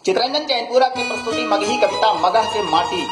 चितरंजन जैनपुरा की प्रस्तुति मगही कविता मगह के माटी।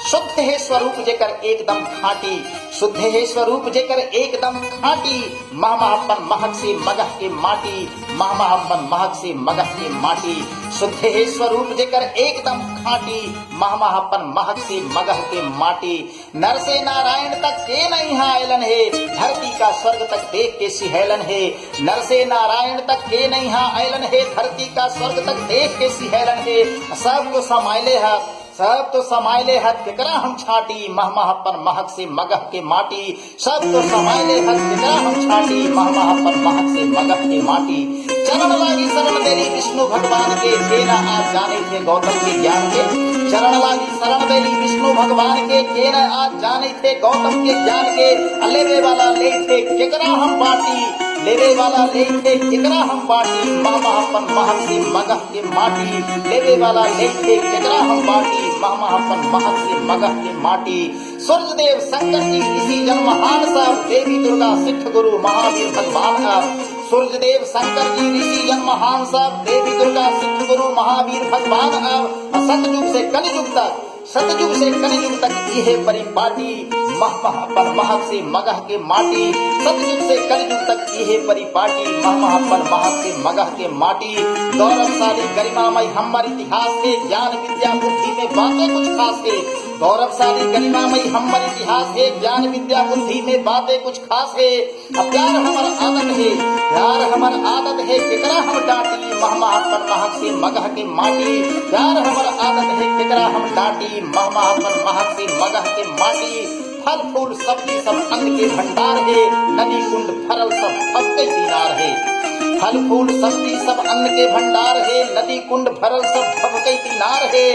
शुद्ध है स्वरूप जेकर एकदम खाटी, शुद्ध है स्वरूप जेकर एकदम खाटी। मह महपन महक से मगह के माटी, मह महपन महक से मगह के माटी। शुद्ध है स्वरूप जेकर एकदम खाटी, मह महपन महक से मगह के माटी। नर से नारायण तक के नहीं आयलन है, धरती का स्वर्ग तक देख के सिहैलन है। नर से नारायण तक के नहीं आयलन है, धरती का स्वर्ग तक देख के सिहैलन है। सब को समाइले है, सब तो समाइले हथ केकरा हम छाटी, मह महपन महक से मगह के माटी। सब तो समाइले हथ केकरा हम छाटी, मह महपन महक से मगह के माटी। चरण लागी शरण देली विष्णु भगवान के, केना आज जाने थे गौतम के ज्ञान के। चरण लागी शरण देली विष्णु भगवान के, केना आज जाने थे गौतम के ज्ञान के। लेवे वाला ले थे केकरा हम बाटी, लेवे वाला ले थे केकरा हम बाटी। मह महपन महक से मगह के माटी, लेवे वाला ले थे केकरा हम बाटी। मह महपन महक से मगह के माटी। सूर्यदेव शंकर जी ऋषि जन महान सब, देवी दुर्गा सिद्ध गुरु महावीर भगवान अब। सूर्यदेव शंकर जी ऋषि जन महान सब, देवी दुर्गा सिद्ध गुरु महावीर भगवान अब। सतयुग से कलयुग तक, सतयुग से कलयुग तक यह परिपाटी। मह महपन महक से मगह के माटी, सतयुग से कलयुग तक यह परिपाटी। मह महपन महक से मगह के माटी। गौरवशाली गरिमामय हमार इतिहास के, ज्ञान विद्या बुद्धि में बातें कुछ खास है। गौरवशाली गरिमामय हमार इतिहास है, ज्ञान विद्या बुद्धि में बातें कुछ खास है। अब प्यार हमार आदत है, प्यार हमार आदत है, केकरा हम डांटी। मह महपन महक से मगह के माटी। प्यार हमार आदत है, केकरा हम डांटी। मह महपन महक से मगह के माटी। फल फूल सब्जी सब अन्न के भंडार है, नदी कुंड भरल सब भक्ति दीनार है। फल फूल सब्जी सब अन्न के भंडार है, नदी कुंड भरल सब भक्ति दीनार है।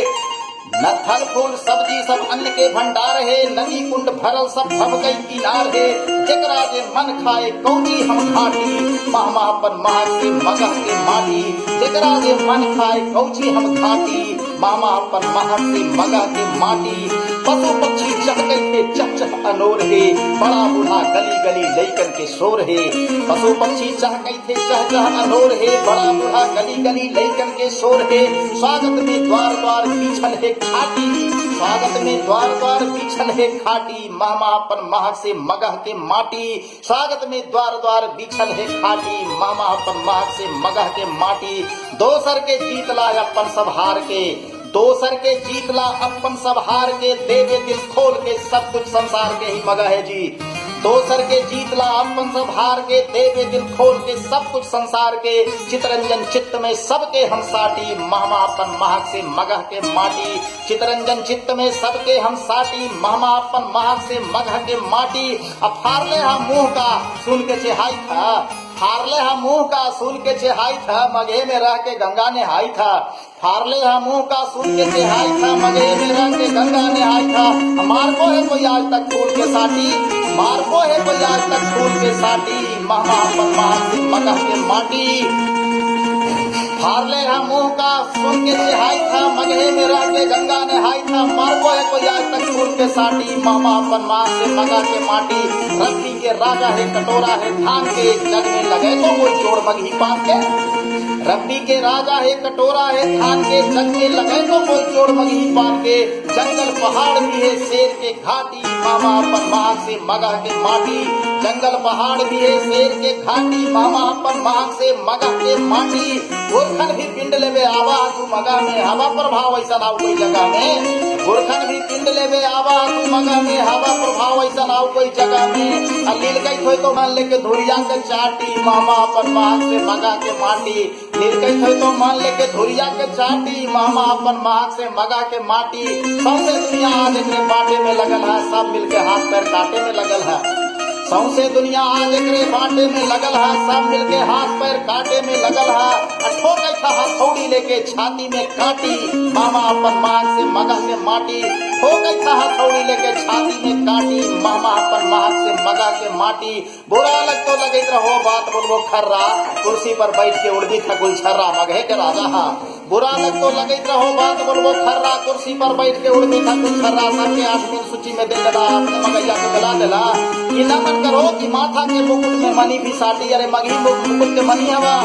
न फल फूल सब्जी सब अन्न के भंडार है, नदी कुंड भरल सब भक्ति दीनार है। जकरा जे मन खाए कौची हम खाटी, मह महपन महक से मगह के माटी। जकरा जे मन खाए कौची हम खाटी, मह महपन महक से मगह के माटी। पशु पक्षी चहके थे चह चह अनोर है, बड़ा बूढ़ा गली गली लइकन के शोर है। पशु पक्षी चहके थे चह चह अनोर है, बड़ा बूढ़ा गली गली लइकन के शोर है। स्वागत में द्वार द्वार बिछल है खाटी, स्वागत में द्वार द्वार बिछल है खाटी। मह महपन महक से मगह के माटी। स्वागत में द्वार द्वार बिछल है खाटी, मह महपन महक से मगह के माटी। दोसर के जीतला अपन सब हार के, दोसर के जीतला अपन सब हार के। देवे दिल खोल के सब कुछ संसार के ही मगह है जी। दोसर के जीतला अपन सब हार के, देवे दिल खोल के सब कुछ संसार के। चितरंजन चित्त में सबके हम साटी, मह महपन महक से मगह के माटी। चितरंजन चित्त में सबके हम साटी, मह महपन महक से मगह के माटी। अब फारले हम मुंह का सुन के चेहाई था, फारले हम मुंह का सुन के चेहाई था, मगहे में रह के गंगा ने हाई था। फारले हम मुंह का सुन के चेहाई था, मगहे में रह के गंगा ने हाई था। मार को है कोई आज तक फूल के साटी, मार को है कोई आज तक फूल के साटी। मह महपन महक से मगह के माटी। फारले हम मुंह का सुन के चेहाई था, मगहे में रह के गंगा ने हाई था। मार को है कोई आज तक फूल के साटी, मह महपन महक से मगह के माटी। रत्ती के राजा है कटोरा है धान के, जग में लगे तो कोई जोड़ मगही पान के। रब्बी के राजा है कटोरा है धान के, जग में लगे तो कोई चोर मगही पान के। जंगल पहाड़ भी है शेर के घाटी, मह महपन महक से मगह के माटी। जंगल पहाड़ भी है शेर के घाटी, मह महपन महक से मगह के माटी। गोरखन भी पिंड लेवे आवा तू मगह में, हवा प्रभाव ऐसा ना कोई जगह में। गोरखन भी पिंड लेवे आवा तू मगह में, हवा प्रभाव ऐसा ना कोई जगह में। अलील गई थोई तो मान लेके धुरिया के चाटी, मह महपन महक से मगह के माटी। नील गई थोई तो मान लेके धुरिया के चाटी, मह महपन महक से मगह के माटी। सौसे दुनिया आज एकरे बाटे में लगल है, सब मिलके हाथ पैर काटे में लगल है। सौसे दुनिया आज एकरे बाटे में लगल है, सब मिलके हाथ पैर काटे में लगल है। ठोकै था हथौड़ी लेके छाती में काटी, मह महपन महक से मगह के माटी। ठोकै था हथौड़ी लेके छाती में काटी, मह महपन महक से मगह के माटी। बुरा लग तो लगे रहो बात बोलबो खर्रा, कुर्सी पर बैठ के उड़दी था गुलछर्रा, मगहे के राजा हा। बुरा लग तो लगे रहो बात बोलबो खर्रा, कुर्सी पर बैठ के उड़दी था गुलछर्रा। सबके 8 दिन सूची में दे देला, अपने मगैया को गला देला। कि न मन करो कि माथा के मुकुट में मनी भी साटी, अरे मगही मुकुट के मनी हवा।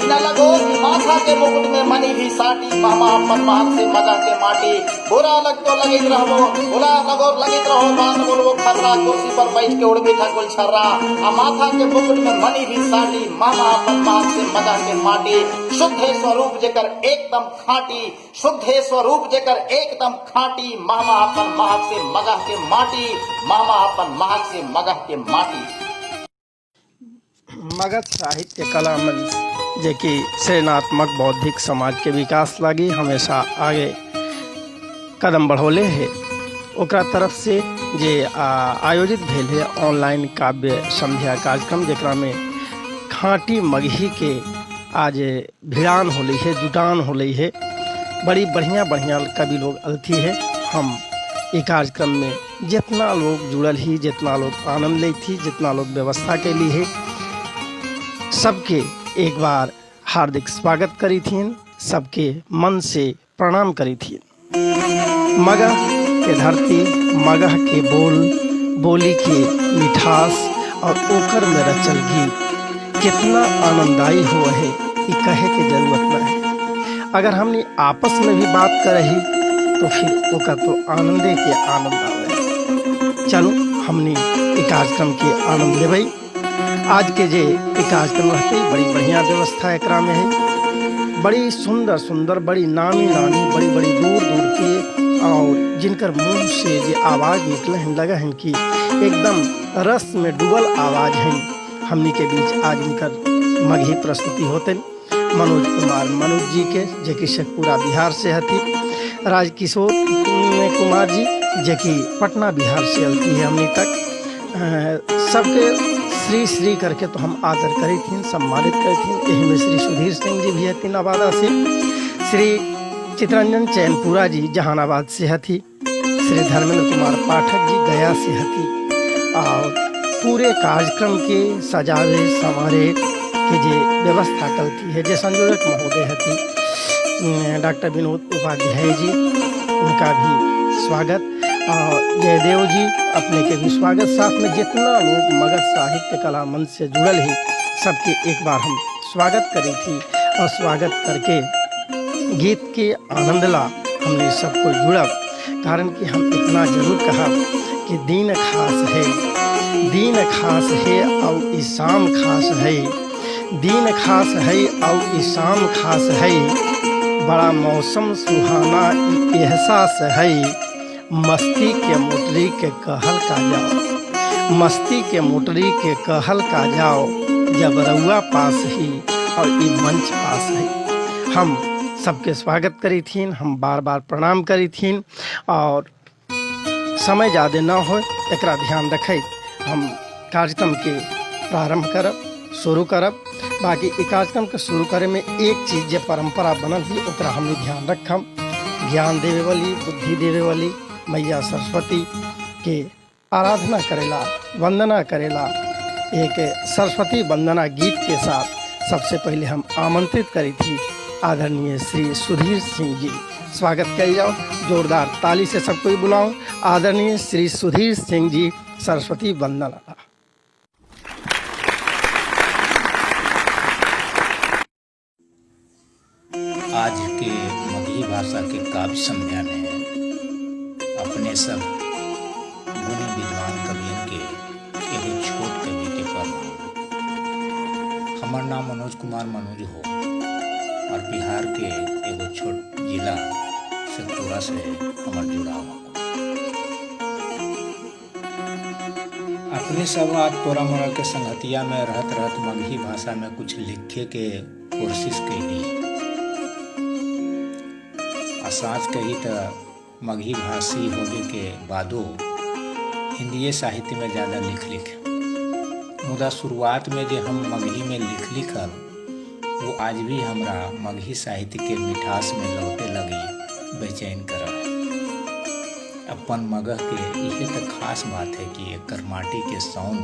दीना लगो माथा के मुकुट में मनी भी साटी मामा अपन महक से मगह के माटी बुरा लग तो लगित रहो बुरा लगो लगित रहो बांध बोलो खर्रा कुर्सी पर बैठ के उड़ बैठा गुल छर्रा आ माथा के मुकुट में मनी भी साटी मामा अपन महक से मगह के माटी शुद्ध है स्वरूप जेकर एकदम खाटी शुद्ध है स्वरूप जेकर एकदम खाटी मामा अपन महक से मगह के माटी मामा अपन महक से मगह के माटी। मगध साहित्य कला मंच जे कि सृजनात्मक बौद्धिक समाज के विकास लगी हमेशा आगे कदम बढ़ौले है ओकरा तरफ से जे आयोजित भेल है ऑनलाइन काव्य संध्या कार्यक्रम जेकरा में खाँटी मगही के आज भिड़ान होली है जुटान होली है बड़ी बढ़िया बढ़िया कवि लोग अलथी है। हम ये कार्यक्रम में जितना लोग जुड़ल ही जितना लोग आनंद ले थी जितना लोग व्यवस्था के लिए है सबके एक बार हार्दिक स्वागत करी थी सबके मन से प्रणाम करी थी। मगह के धरती मगह के बोली के मिठास और ओकर में रचल गीत कितना आनंददायी हो है ये कहे के जरूरत न है। अगर हमने आपस में भी बात करही तो फिर ओकर तो आनंदे के आनंद आवे। चलो हमने ये कार्यक्रम के आनंद लेबै। आज के जे कार्यक्रम रहते बड़ी बढ़िया व्यवस्था एकरा में है बड़ी सुंदर सुंदर बड़ी नामी नामी बड़ी बड़ी दूर दूर के और जिनकर मुंह से जे आवाज़ निकले हैं लगा है कि एकदम रस में डूबल आवाज़ है। हमनी के बीच आज इनकर मगही प्रस्तुति होते मनोज कुमार मनोज जी के जे कि शेखपुरा बिहार से हती राजकिशोर कुमार जी जे कि पटना बिहार से अलती है हमनी तक सबके श्री श्री करके तो हम आदर करी थी सम्मानित करी थी। यही में श्री सुधीर सिंह जी भी हती नवादा से श्री चितरंजन चैनपुरा जी जहानाबाद से हती श्री धर्मेंद्र कुमार पाठक जी गया से हती और पूरे कार्यक्रम के सजावे संवारे के जे व्यवस्था करती है जे संयोजक महोदय हती डॉक्टर विनोद उपाध्याय जी उनका भी स्वागत और जयदेव जी अपने के भी स्वागत साथ में जितना लोग मगध साहित्य कला मंच से जुड़ल है सबके एक बार हम स्वागत करी थी और स्वागत करके गीत के आनंद ला हमने सबको जुड़ब कारण कि हम इतना जरूर कहा कि दीन खास है और ईशाम खास है दीन खास है और ईशाम खास है बड़ा मौसम सुहाना एहसास है मस्ती के मोटरी के कहल का जाओ मस्ती के मोटरी के कहल का जाओ जब रउआ पास ही और ये मंच पास है। हम सबके स्वागत करी थी हम बार बार प्रणाम करी थी और समय ज़्यादा ना हो एकरा ध्यान रखे हम कार्यक्रम के प्रारंभ करब शुरू करब। बाकी ये कार्यक्रम के शुरू करे में एक चीज़ जो परंपरा बनल ही ओकरा हमने ध्यान रखम ज्ञान देवे वाली बुद्धि देवे वाली मैया सरस्वती के आराधना करेला वंदना करेला एक सरस्वती वंदना गीत के साथ सबसे पहले हम आमंत्रित करी थी आदरणीय श्री सुधीर सिंह जी स्वागत करी जाओ जोरदार ताली से सबको बुलाऊं आदरणीय श्री सुधीर सिंह जी सरस्वती वंदना। आज के मगही भाषा के काव्य संध्या में अपने सब गुणी विद्वान कवियन के एगो छोट कवि के प्रणाम। हमार नाम मनोज कुमार मनोज हो और बिहार के एगो छोट जिला शेखपुरा से हमार जुड़ाव हो। अपने सब आज तोरा मोरा के संगतिया में रहत रहत मगही भाषा में कुछ लिखे के कोशिश कैली। साँच कही तो मगही भाषी होने के बादो हिंदी साहित्य में ज़्यादा लिख मुदा शुरुआत में जो हम मगही में लिखल वो आज भी हमरा मगही साहित्य के मिठास में लौटे लगी बेचैन कर अपन मगह के यह तो खास बात है कि एक माटी के सौंद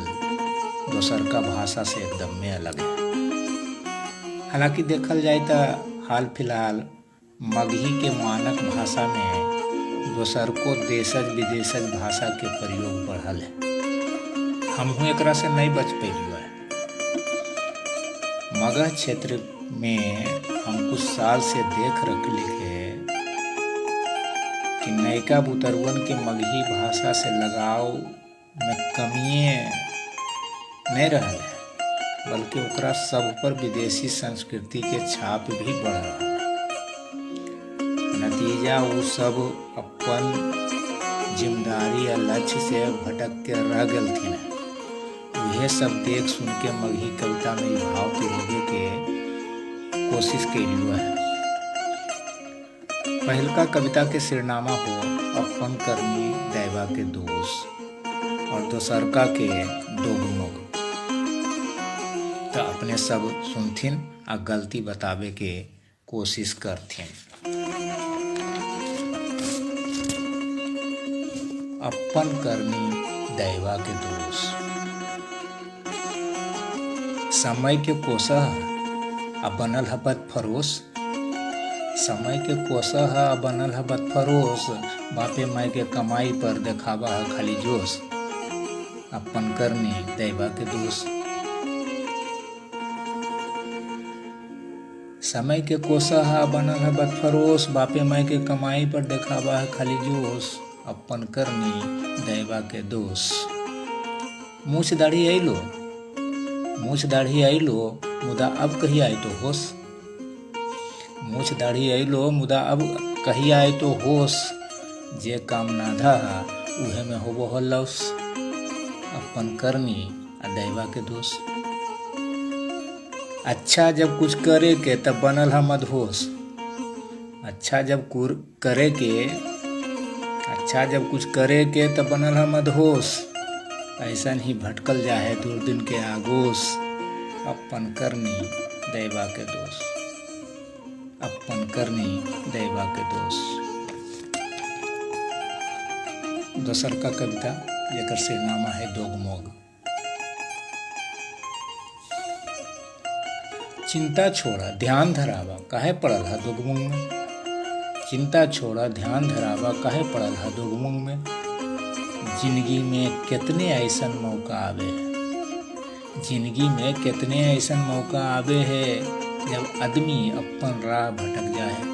दोसर का भाषा से एकदम में अलग है। हालांकि देखल जाए तो हाल फिलहाल मगही के मानक भाषा में दोसर को देशज विदेशज भाषा के प्रयोग बढ़ल है। हमहू एकरा से नहीं बच पैलियो है। मगध क्षेत्र में हम कुछ साल से देख रखली है कि नयका बुतरुअन के मगही भाषा से लगाव में कमिए नहीं रहल है, बल्कि ओकरा सब पर विदेशी संस्कृति के छाप भी बढ़ रहा है। नतीजा वो सब अपन जिम्मेदारी या लक्ष्य से भटक के रह गलथिन। वह सब देख सुन के मगही कविता में ई भाव पिरोगे के कोशिश कैली है। पहलका कविता के सिरनामा हो अपन करनी दैवा के दोष और दोसरका के दोगमुख। तो अपने सब सुनथिन आ गलती बतावे के कोशिश करथिन। अपन करनी दैवा के दोष। समय के कोसह आ बनल है बदफरोश। समय के कोसह आ बनल है बदफरोश। बापे माई के कमाई पर देखावा है खाली जोश। अपन करनी दैवा के दोष। समय के कोसह आ बनल है बदफरोश। बापे माई के कमाई पर देखावा है खाली जोश। अपन करनी दैवा के दोष। मूछ दाढ़ी आइलो मूछ दाढ़ी आइलो मुदा अब कही आए तो होश। मूछ दाढ़ी आइलो मुदा अब कही आए तो होश। जे काम नाधा उहे में होबो हो लौस। अपन करनी आ दैवा के दोष। अच्छा जब कुछ करे के तब बनल है मदहोश। अच्छा जब कुछ करे के तब बनल है मदहोश। ऐसन ही भटकल जाए दुर्दिन के आगोश। अपन करनी दैवा के दोष। अपन करनी दैवा के दोष। दोसर का कविता जेकर सिरनामा है दोगमोग। चिंता छोड़ा ध्यान धरावा काहे पड़ल है दोगमुंग में। चिंता छोड़ा ध्यान धरावा काहे पड़ल है दोगमुंग में। जिंदगी में कितने ऐसन मौका आवे है। जिंदगी में कितने ऐसन मौका आवे है जब आदमी अपन राह भटक जाए।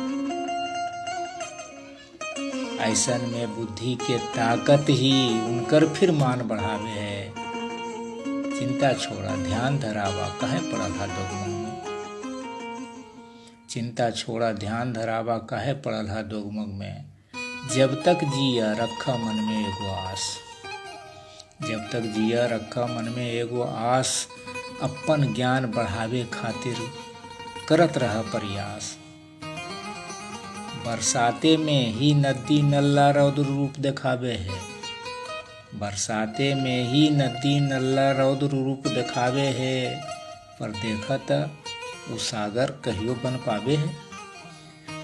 ऐसन में बुद्धि के ताकत ही उनकर फिर मान बढ़ावे है। चिंता छोड़ा ध्यान धरावा काहे पड़ल है दोगमुंग में। चिंता छोड़ा ध्यान धरावा काहे पड़ल है दोगमुंग में। जब तक जिया रखा मन में एगो आस। जब तक जिया रखा मन में एगो आस। अपन ज्ञान बढ़ावे खातिर करत रहा प्रयास। बरसाते में ही नदी नल्ला रौद्र रूप दिखावे है। बरसाते में ही नदी नल्ला रौद्र रूप दिखावे है। पर देखा त उ सागर कहियो बन पावे है।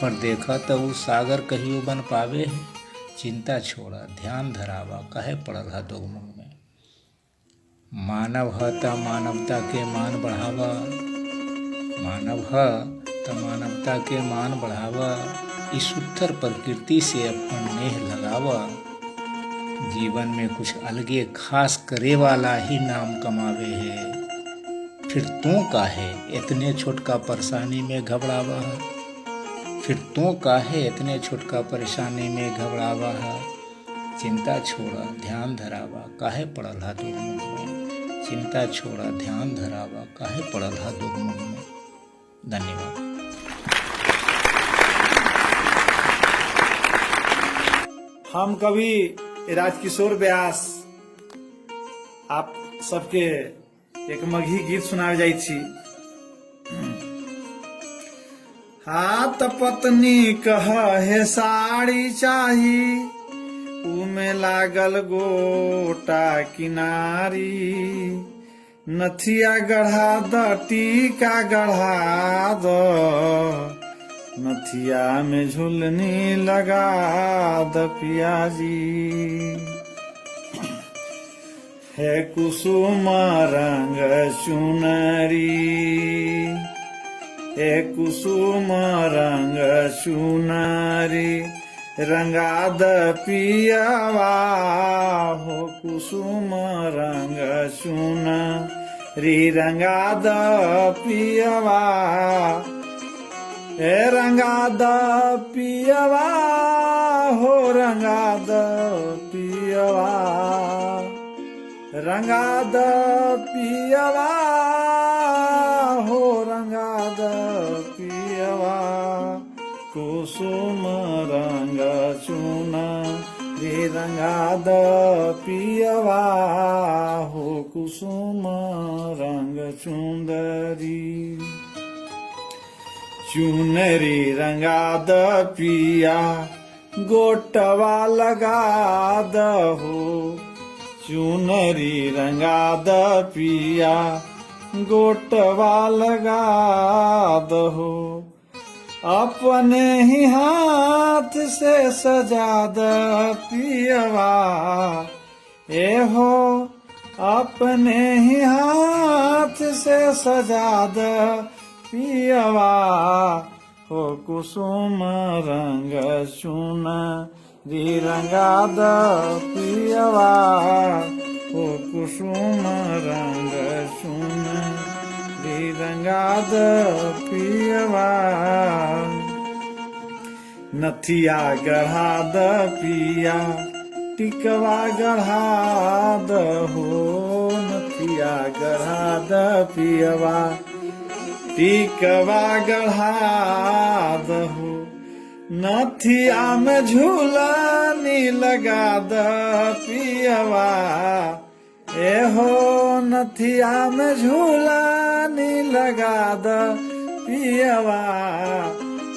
पर देखा तो वो सागर कहियो बन पावे है। चिंता छोड़ा ध्यान धरावा काहे पड़ल है दोगमुंग में। मानव है त मानवता के मान बढ़ावा। मानव है त मानवता के मान बढ़ावा। इस उत्तर प्रकृति से अपन नेह लगावा। जीवन में कुछ अलगे खास करे वाला ही नाम कमावे है। फिर तू काहे इतने छोटका परेशानी में घबरावा है। फिर तो काहे इतने छोटका परेशानी में घबरावा है। चिंता छोड़ा ध्यान धरावा काहे पड़ल है दोगमुंग में। चिंता छोड़ा ध्यान धरावा काहे पड़ल है दोगमुंग में। धन्यवाद। हम कवि राजकिशोर व्यास आप सबके एक मगही गीत सुनावे जाइ छी। हाथ पत्नी कह हे साड़ी चाही। उमे लागल गोटा किनारी। नथिया गढ़ा द टीका गढ़ा द। नथिया में झुलनी लगा द पियाजी। है कुसुम रंग चुनरी। हे कुसुम रंग चुनरी। रंगा द पियावा हो कुसुम रंग चुनरी। री रंगा द पियवा ए रंगा द पियवा हो रंगा द पियवा रंगा द पियवा हो रंगा द पियवा कुसुम रंग चूना रे रंगा द पियवा हो कुसुम रंग चुंदरी चुनरी रंगा द पिया गोटवा लगा दहो चुनरी रंगा द पिया गोटवा लगा दहो अपने ही हाथ से सजा द पियवा ए हो अपने ही हाथ से सजा द पियवा हो कुसुम रंग चूना री रंगा द पियवा हो कुसुम रंग चूना री रंगा द पियवा नथिया गढ़ा द पिया टिकवा गढ़ा द हो नथिया गढ़ा द पियवा टिकवा गढ़ा दहो नथिया में झूलनी लगा द पियवा ए हो नथिया में झूलनी लगा द पियवा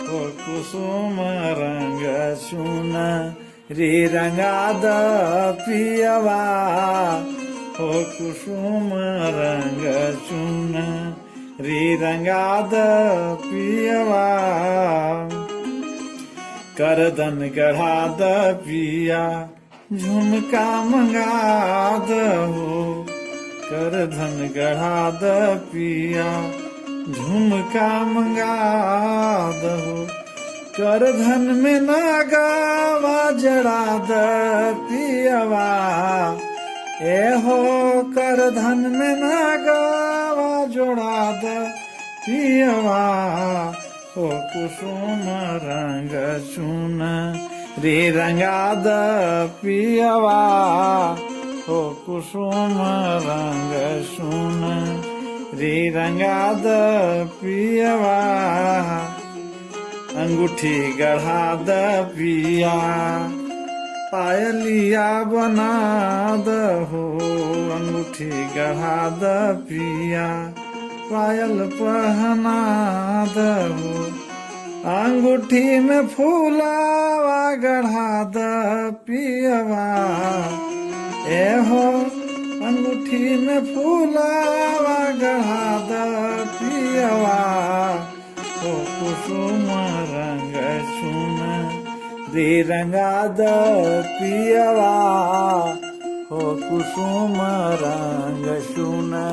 हो कुसुम रंग चूना रे रंगा द पियवा हो कुसुम रंग चूना रे रंगा द पियवा करदन गढ़ा द पिया झुमका मंगा दहो करधन गढ़ा द पिया झुमका मंगा दहो करधन में नागावा जड़ा द पियवा ए हो करधन में नागावा जोड़ा द पियवा हो कुसुम रंग चूना रे रंगा द पियवा हो कुसुम रंग चूना रे रंगा द पियवा अंगूठी गढ़ा द पिया पायलिया बना दहो अंगूठी गढ़ा द पिया पायल पहना दहो अंगूठी में फूलावा गढ़ा द पियवा ए हो अंगूठी में फूलावा गढ़ा द पियवा हो कुसुम रंग चूना रे रंगा द पियवा हो कुसुम रंग चूना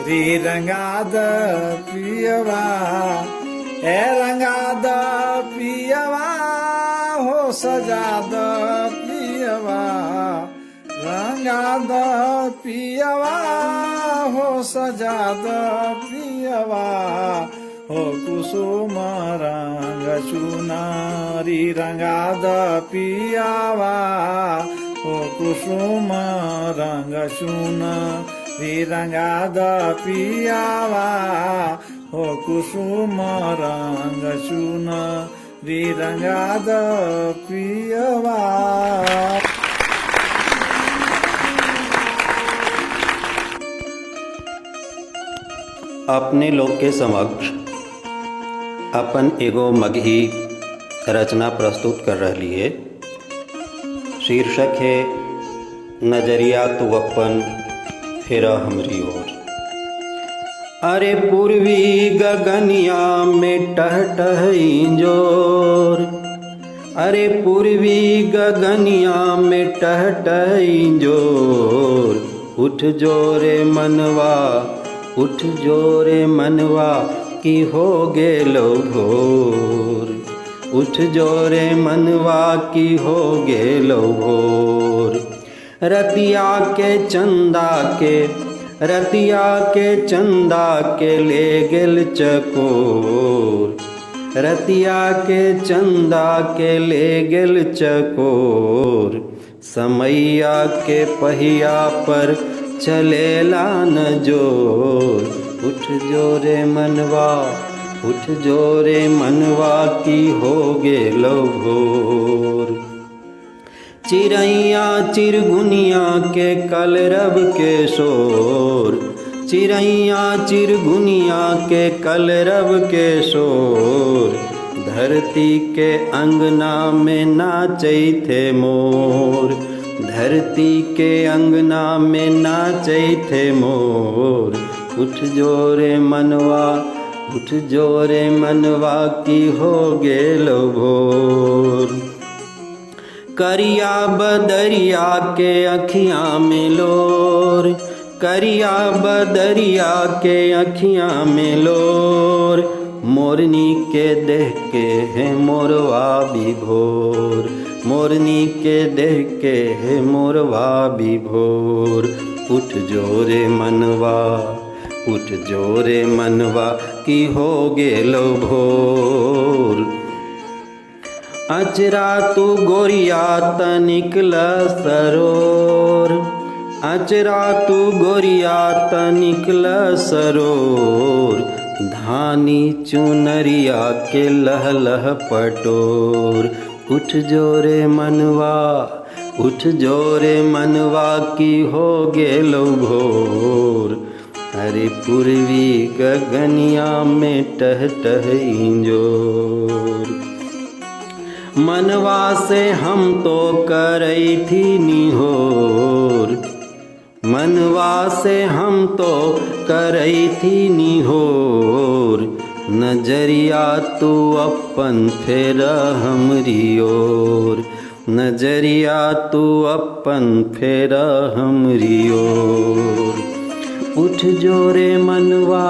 रे रंगा द पियवा ए रंगा द पियवा हो सजा द पियवा रंगा द पियवा हो सजा द पियवा हो कुसुम रंग चुनारी रंगा द पियवा हो कुसुम रंग चुना री रंगा द पियवा हो कुसुम रंग चूना री रंगा द पियवा। अपने लोग के समक्ष अपन एगो मगही रचना प्रस्तुत कर रही है। शीर्षक है नजरिया तू अपन फेरा हमरी ओर। अरे पूर्वी गगनिया में टह टह इंजोर, अरे पूर्वी गगनिया में टह टह इंजोर। उठ जोरे मनवा, उठ जोरे मनवा की हो गेलो भोर। उठ जोरे मनवा की हो गेलो भोर। रतिया के चंदा के रतिया के चंदा के ले गेल चकोर, रतिया के चंदा के ले गेल चकोर, समैया के पहिया पर चलेला न जोर। उठ जोरे मनवा, उठ जोरे मनवा की हो गेलो भोर। चिड़ैया चिरगुनिया के कलरब के शोर, चिड़ैया चिरगुनिया के कलरब के शोर, धरती के अंगना में नाचै थे मोर, धरती के अंगना में नाचै थे मोर। उठ जोरे मनवा, उठ जोरे मनवा की हो गेलो भोर। करिया बदरिया के अखियाँ में लोर, करिया बदरिया के अखियाँ में लोर, मोरनी के देख के है मोरवा विभोर, मोरनी के देख के है मोरवा विभोर। उठ जोरे मनवा, उठ जोरे मनवा की हो गेलो भोर। अचरा तू गोरिया तनिकल सरोर, अचरा तू गोरिया तनिकल सरोर, धानी चुनरिया के लह लह पटोर। उठ जोरे मनवा, उठ जोरे मनवा की हो गेलो भोर। अरे पूर्वी गगनिया में टह टह इंजोर, मनवा से हम तो करई थी निहोर, मनवा से हम तो करई थी निहोर। नजरिया तू अपन फेर हमरी ओर, नजरिया तू अपन फेर हमरी ओर। उठ जोरे मनवा,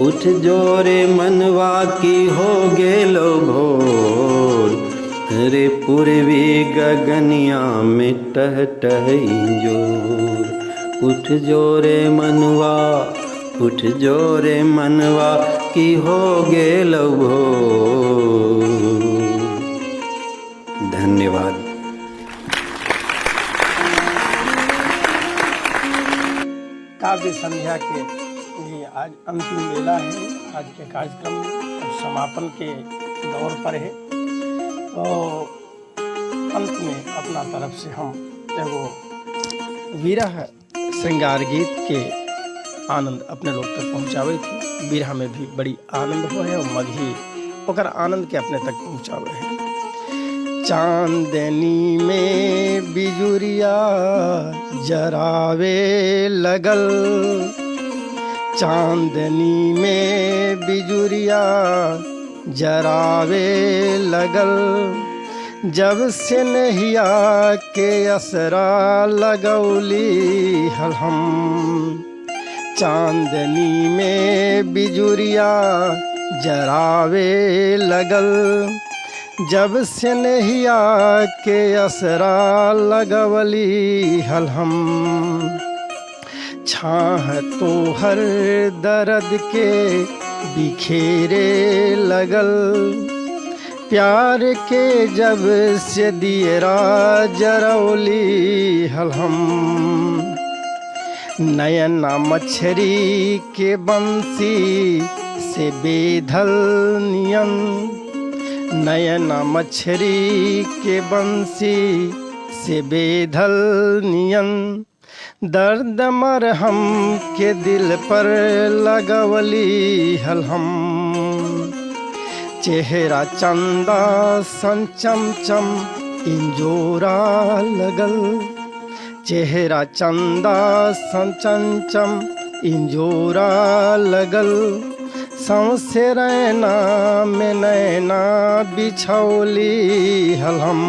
उठ जोरे मनवा की हो गेलो भोर। रे पूर्वी गगनिया में टह टह इंजोर। उठ जोरे मनवा, उठ जोरे मनवा की हो गेलो भोर। धन्यवाद। काव्य संध्या के ये आज अंतिम वेला है। आज के कार्यक्रम में अब समापन के दौर पर है। तो अंत में अपना तरफ से हम एगो विरह श्रृंगार गीत के आनंद अपने लोग तक पहुँचावे थे। विरह में भी बड़ी आनंद हो है और मगही ओकर आनंद के अपने तक पहुँचावे है। चांदनी में बिजुरिया जरावे लगल, चांदनी में बिजुरिया जरावे लगल, जब से नहिया के असरा लगौली हल हम। चांदनी में बिजुरिया जरावे लगल, जब से नहिया के असरा लगवली हल हम। छाह तो हर दर्द के बिखेरे लगल, प्यार के जब से दियरा जरौली हल हम। नयना मछरी के बंसी से बेधल नियन, नयना मछरी के बंसी से बेधल नियन, दर्द मरहम के दिल पर लगवली हल हम। चेहरा चंदा सन चमचम इंजोरा लगल, चेहरा चंदा सन चमचम इंजोरा लगल, सौंसे रैना में नैना बिछौली हल हम।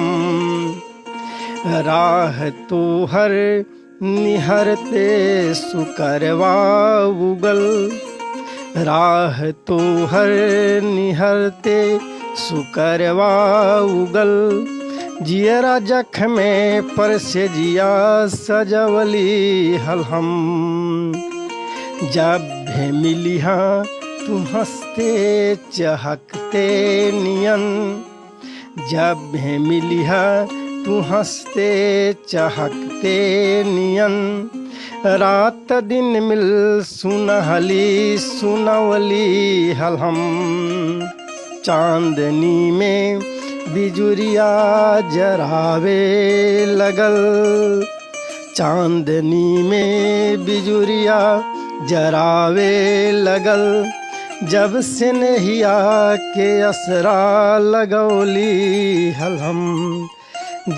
राह तो हर निहरते सुकरवा उगल, राह तो हर निहरते सुकरवा उगल, जियरा जख्मे पर से जिया सजवली हल हम। जब भी मिलिहा तू हंसते चहकते नियन, जब भी मिलिहा तू हंसते चहकते नियन, रात दिन मिल सुनहली सुनवली हल हम। चांदनी में बिजुरिया जरावे लगल, चांदनी में बिजुरिया जरावे लगल, जब से नहिया के असरा लगौली हल हम,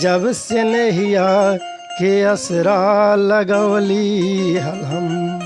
जब से नहिया के असरा लगौली हल हम।